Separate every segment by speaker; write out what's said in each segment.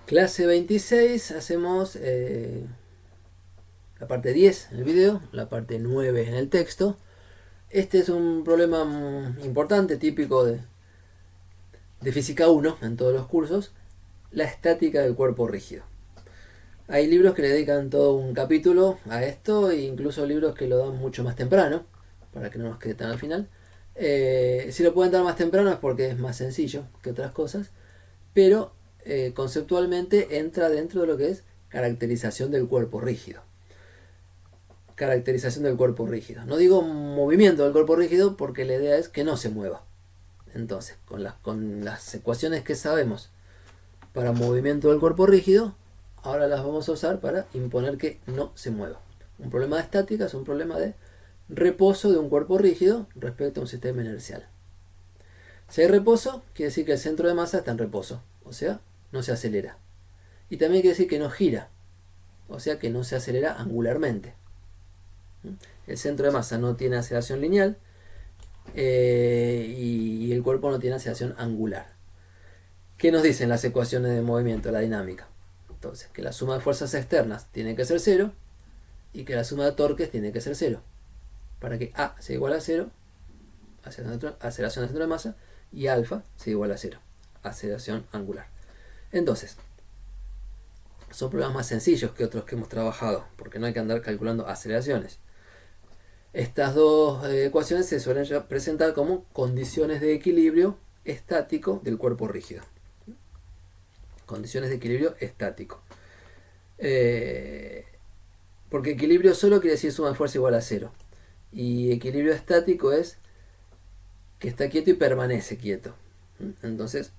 Speaker 1: Clase 26, hacemos la parte 10 en el video, la parte 9 en el texto. Este es un problema importante, típico de Física 1 en todos los cursos, la estática del cuerpo rígido. Hay libros que le dedican todo un capítulo a esto e incluso libros que lo dan mucho más temprano, para que no nos quede tan al final. Si lo pueden dar más temprano es porque es más sencillo que otras cosas, pero conceptualmente entra dentro de lo que es caracterización del cuerpo rígido. Caracterización del cuerpo rígido. No digo movimiento del cuerpo rígido porque la idea es que no se mueva. Entonces, con las ecuaciones que sabemos para movimiento del cuerpo rígido, ahora las vamos a usar para imponer que no se mueva. Un problema de estática es un problema de reposo de un cuerpo rígido respecto a un sistema inercial. Si hay reposo, quiere decir que el centro de masa está en reposo, o sea, no se acelera. Y también quiere decir que no gira, o sea que no se acelera angularmente. El centro de masa no tiene aceleración lineal y el cuerpo no tiene aceleración angular. ¿Qué nos dicen las ecuaciones de movimiento, la dinámica? Entonces, que la suma de fuerzas externas tiene que ser cero y que la suma de torques tiene que ser cero. Para que A sea igual a cero, aceleración del centro de masa, y alfa sea igual a cero, aceleración angular. Entonces, son problemas más sencillos que otros que hemos trabajado, porque no hay que andar calculando aceleraciones. Estas dos ecuaciones se suelen presentar como condiciones de equilibrio estático del cuerpo rígido. Condiciones de equilibrio estático. Porque equilibrio solo quiere decir suma de fuerza igual a cero. Y equilibrio estático es que está quieto y permanece quieto. Entonces,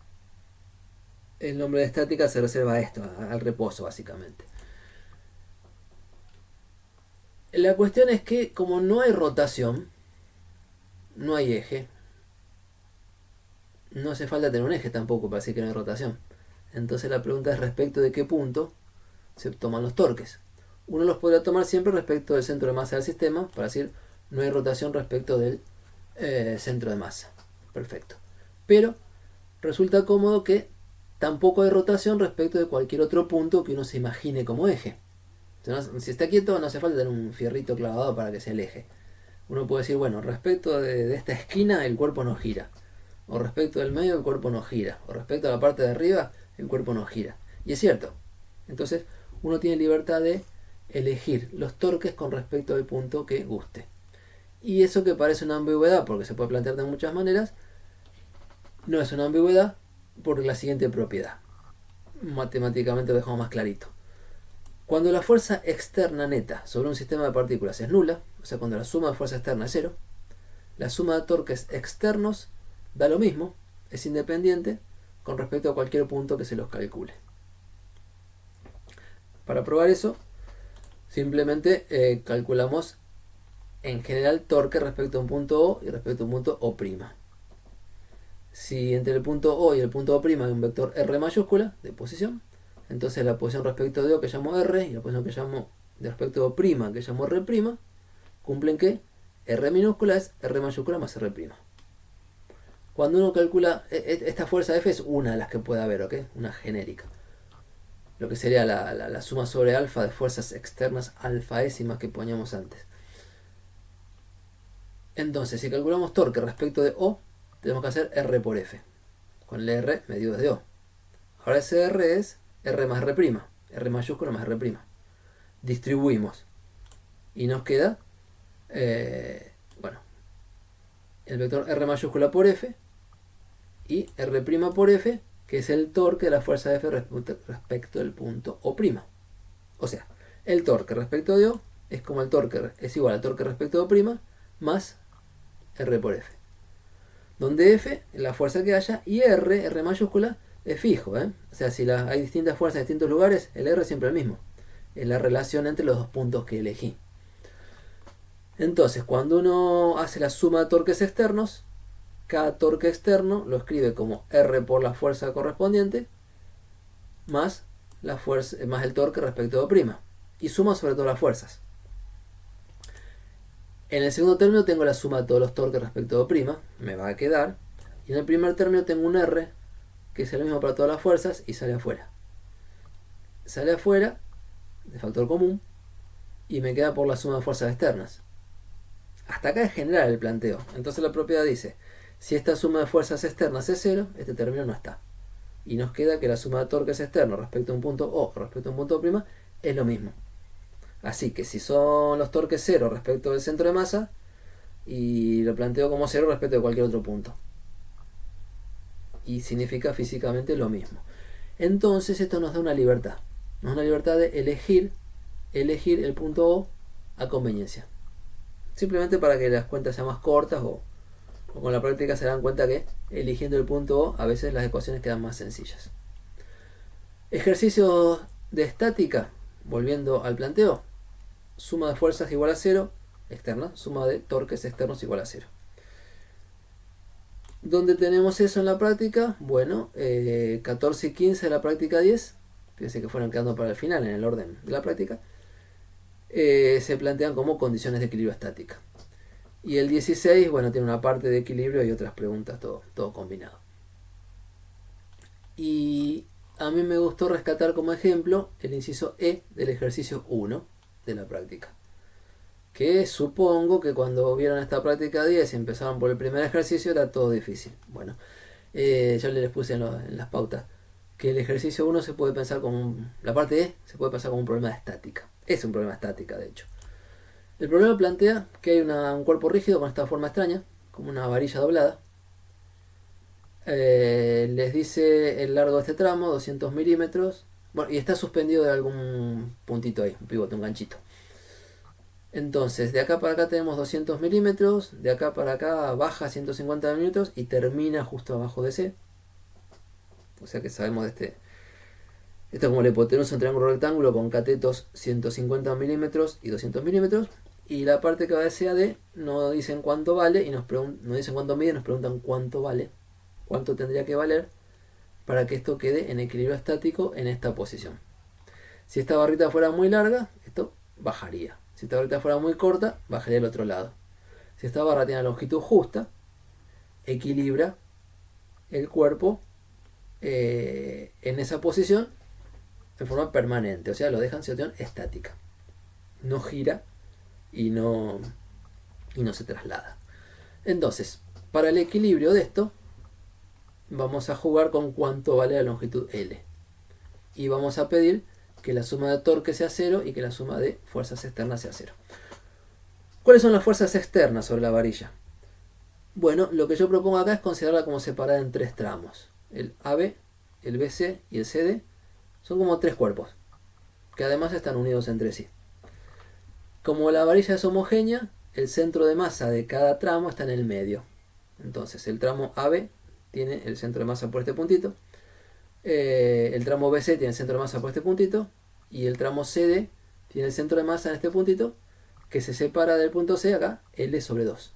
Speaker 1: el nombre de estática se reserva a esto, al reposo básicamente. La cuestión es que como no hay rotación, no hay eje, no hace falta tener un eje tampoco para decir que no hay rotación. Entonces la pregunta es respecto de qué punto se toman los torques. Uno los podría tomar siempre respecto del centro de masa del sistema, para decir no hay rotación respecto del centro de masa. Perfecto. Pero resulta cómodo que tampoco hay rotación respecto de cualquier otro punto que uno se imagine como eje. Si está quieto no hace falta tener un fierrito clavado para que sea el eje. Uno puede decir, bueno, respecto de esta esquina el cuerpo no gira. O respecto del medio el cuerpo no gira. O respecto a la parte de arriba el cuerpo no gira. Y es cierto. Entonces uno tiene libertad de elegir los torques con respecto al punto que guste. Y eso que parece una ambigüedad, porque se puede plantear de muchas maneras, no es una ambigüedad por la siguiente propiedad. Matemáticamente lo dejamos más clarito. Cuando la fuerza externa neta sobre un sistema de partículas es nula, o sea, cuando la suma de fuerza externa es cero, la suma de torques externos da lo mismo, es independiente con respecto a cualquier punto que se los calcule. Para probar eso, simplemente calculamos en general torque respecto a un punto O y respecto a un punto O'. Si entre el punto O y el punto O' hay un vector R mayúscula de posición, entonces la posición respecto de O que llamo R y la posición que llamo de respecto de O' que llamo R', cumplen que R minúscula es R mayúscula más R'. Cuando uno calcula, esta fuerza F es una de las que puede haber, ¿ok? Una genérica. Lo que sería la suma sobre alfa de fuerzas externas alfaésimas que poníamos antes. Entonces, si calculamos torque respecto de O, tenemos que hacer R por F, con el R medido desde O. Ahora ese R es R más R', R mayúscula más R'. Distribuimos y nos queda, bueno, el vector R mayúscula por F y R' por F, que es el torque de la fuerza F respecto del punto O'. O sea, el torque respecto de O es como el torque es igual al torque respecto de O' más R por F. Donde F es la fuerza que haya y R mayúscula, es fijo. O sea, si hay distintas fuerzas en distintos lugares, el R es siempre el mismo. Es la relación entre los dos puntos que elegí. Entonces, cuando uno hace la suma de torques externos, cada torque externo lo escribe como R por la fuerza correspondiente más la fuerza más el torque respecto de O', y suma sobre todas las fuerzas. En el segundo término tengo la suma de todos los torques respecto de O', me va a quedar, y en el primer término tengo un R que es el mismo para todas las fuerzas y sale afuera. sale afuera de factor común y me queda por la suma de fuerzas externas. Hasta acá es general el planteo. Entonces la propiedad dice, si esta suma de fuerzas externas es 0, este término no está. Y nos queda que la suma de torques externos respecto a un punto O respecto a un punto O' es lo mismo. Así que si son los torques 0 respecto del centro de masa, y lo planteo como 0 respecto de cualquier otro punto. Y significa físicamente lo mismo. Entonces esto nos da una libertad. Nos da una libertad de elegir el punto O a conveniencia. Simplemente para que las cuentas sean más cortas o con la práctica se dan cuenta que eligiendo el punto O a veces las ecuaciones quedan más sencillas. Ejercicios de estática, volviendo al planteo. Suma de fuerzas igual a 0, externa, suma de torques externos igual a 0. ¿Dónde tenemos eso en la práctica? Bueno, 14 y 15 de la práctica 10, fíjense que fueron quedando para el final en el orden de la práctica, se plantean como condiciones de equilibrio estática. Y el 16, bueno, tiene una parte de equilibrio y otras preguntas, todo combinado. Y a mí me gustó rescatar como ejemplo el inciso E del ejercicio 1 de la práctica. Que supongo que cuando vieron esta práctica 10 y empezaron por el primer ejercicio era todo difícil. Bueno, yo les puse en las pautas que el ejercicio 1 se puede pensar como la parte E se puede pensar como un problema de estática. Es un problema de estática, de hecho. El problema plantea que hay un cuerpo rígido con esta forma extraña, como una varilla doblada. Les dice el largo de este tramo, 200 milímetros. Bueno, y está suspendido de algún puntito ahí, un pivote, un ganchito. Entonces, de acá para acá tenemos 200 milímetros, de acá para acá baja 150 milímetros y termina justo abajo de C. O sea que sabemos de este. Esto es como la hipotenusa de un triángulo rectángulo con catetos 150 milímetros y 200 milímetros. Y la parte que va de C a D no dicen cuánto vale y no dicen cuánto mide, nos preguntan cuánto vale, cuánto tendría que valer para que esto quede en equilibrio estático en esta posición. Si esta barrita fuera muy larga, esto bajaría. Si esta barrita fuera muy corta, bajaría al otro lado. Si esta barra tiene la longitud justa, equilibra el cuerpo en esa posición de forma permanente. O sea, lo deja en situación estática. No gira y no se traslada. Entonces, para el equilibrio de esto, vamos a jugar con cuánto vale la longitud L. Y vamos a pedir que la suma de torque sea 0 y que la suma de fuerzas externas sea 0. ¿Cuáles son las fuerzas externas sobre la varilla? Bueno, lo que yo propongo acá es considerarla como separada en 3 tramos. El AB, el BC y el CD son como 3 cuerpos, que además están unidos entre sí. Como la varilla es homogénea, el centro de masa de cada tramo está en el medio. Entonces el tramo AB tiene el centro de masa por este puntito, el tramo BC tiene el centro de masa por este puntito y el tramo CD tiene el centro de masa en este puntito que se separa del punto C acá, L sobre 2.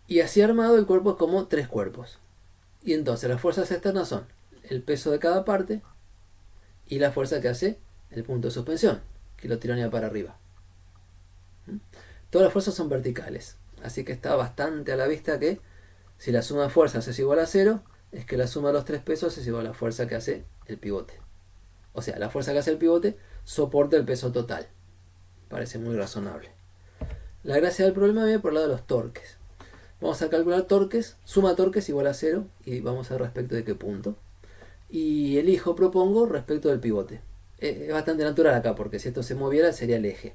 Speaker 1: Y así armado el cuerpo es como 3 cuerpos. Y entonces las fuerzas externas son el peso de cada parte y la fuerza que hace el punto de suspensión, que lo tironea para arriba. Todas las fuerzas son verticales, así que está bastante a la vista que si la suma de fuerzas es igual a 0, es que la suma de los 3 pesos es igual a la fuerza que hace el pivote. O sea, la fuerza que hace el pivote soporta el peso total. Parece muy razonable. La gracia del problema viene por el lado de los torques. Vamos a calcular torques, suma torques igual a 0 y vamos a ver respecto de qué punto. Y propongo respecto del pivote. Es bastante natural acá porque si esto se moviera sería el eje,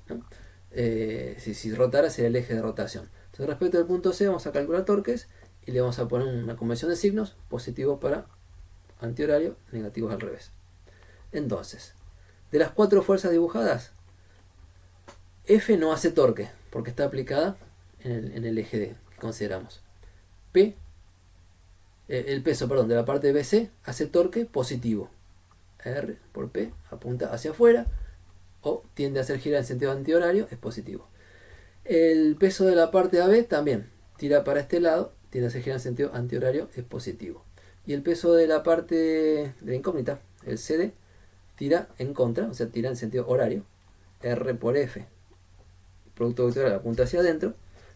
Speaker 1: ¿no? Si rotara sería el eje de rotación. Entonces respecto del punto C vamos a calcular torques y le vamos a poner una convención de signos, positivo para antihorario, negativos al revés. Entonces, de las 4 fuerzas dibujadas, F no hace torque porque está aplicada en el eje D que consideramos. El peso de la parte de BC hace torque positivo. R por P apunta hacia afuera o tiende a hacer girar en sentido antihorario, es positivo. El peso de la parte AB también tira para este lado, tiende a hacer girar en sentido antihorario, es positivo. Y el peso de la parte de la incógnita, el CD, tira en contra, o sea, tira en sentido horario, R por F, producto vectorial apunta hacia adentro,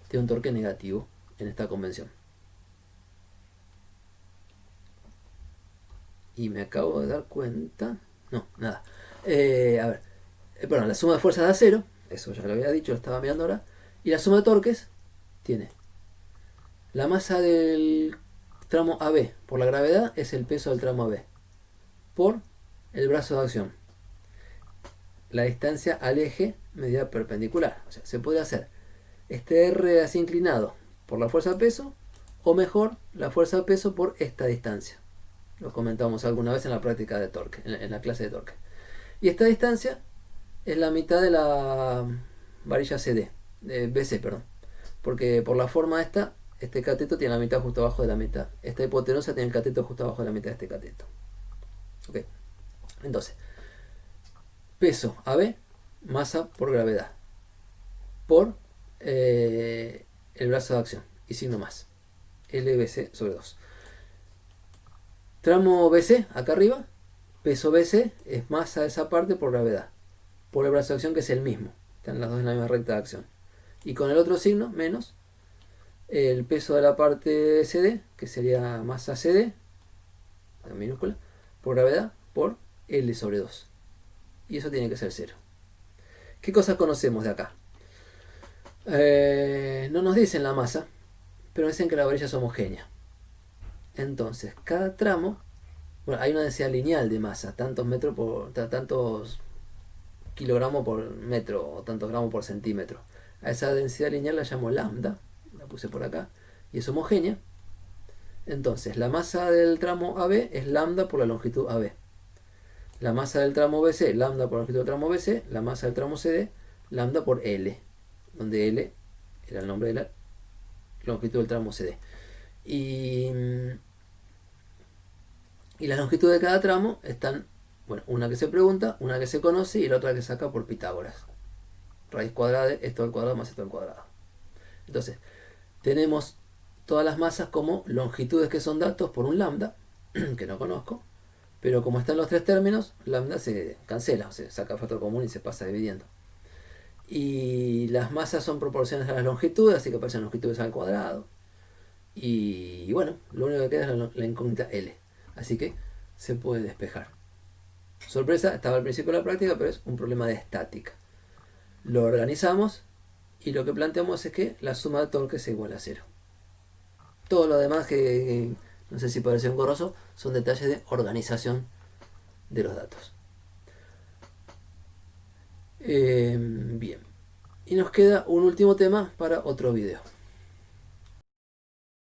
Speaker 1: tiene un torque negativo en esta convención. Y me acabo de dar cuenta. No, nada. A ver. Bueno, la suma de fuerzas da 0. Eso ya lo había dicho, lo estaba mirando ahora. Y la suma de torques tiene la masa del tramo AB por la gravedad es el peso del tramo AB por el brazo de acción. La distancia al eje medida perpendicular. O sea, se puede hacer este R así inclinado por la fuerza de peso, o mejor, la fuerza de peso por esta distancia. Lo comentamos alguna vez en la práctica de torque, en la clase de torque. Y esta distancia es la mitad de la varilla CD, de BC, perdón. Porque por la forma esta, este cateto tiene la mitad justo abajo de la mitad. Esta hipotenusa tiene el cateto justo abajo de la mitad de este cateto. Ok. Entonces, peso AB, masa por gravedad, por el brazo de acción y signo más, LBC sobre 2. Tramo BC, acá arriba, peso BC es masa de esa parte por gravedad, por el brazo de acción que es el mismo, están las dos en la misma recta de acción. Y con el otro signo, menos, el peso de la parte CD, que sería masa CD, en minúscula, por gravedad, por L sobre 2. Y eso tiene que ser 0. ¿Qué cosas conocemos de acá? No nos dicen la masa, pero dicen que la varilla es homogénea. Entonces, cada tramo, bueno, hay una densidad lineal de masa, tantos kilogramos por metro o tantos gramos por centímetro. A esa densidad lineal la llamo lambda, la puse por acá, y es homogénea. Entonces, la masa del tramo AB es lambda por la longitud AB. La masa del tramo BC, lambda por la longitud del tramo BC. La masa del tramo CD, lambda por L, donde L era el nombre de la longitud del tramo CD. Y las longitudes de cada tramo están, bueno, una que se pregunta, una que se conoce y la otra que saca por Pitágoras. Raíz cuadrada de esto al cuadrado más esto al cuadrado. Entonces, tenemos todas las masas como longitudes que son datos por un lambda, que no conozco, pero como están los tres términos, lambda se cancela, o se saca factor común y se pasa dividiendo. Y las masas son proporcionales a las longitudes, así que aparecen longitudes al cuadrado. Y bueno, lo único que queda es la incógnita L. Así que se puede despejar. Sorpresa, estaba al principio de la práctica, pero es un problema de estática. Lo organizamos y lo que planteamos es que la suma de torque es igual a 0. Todo lo demás que no sé si parece engorroso son detalles de organización de los datos. Bien. Y nos queda un último tema para otro video.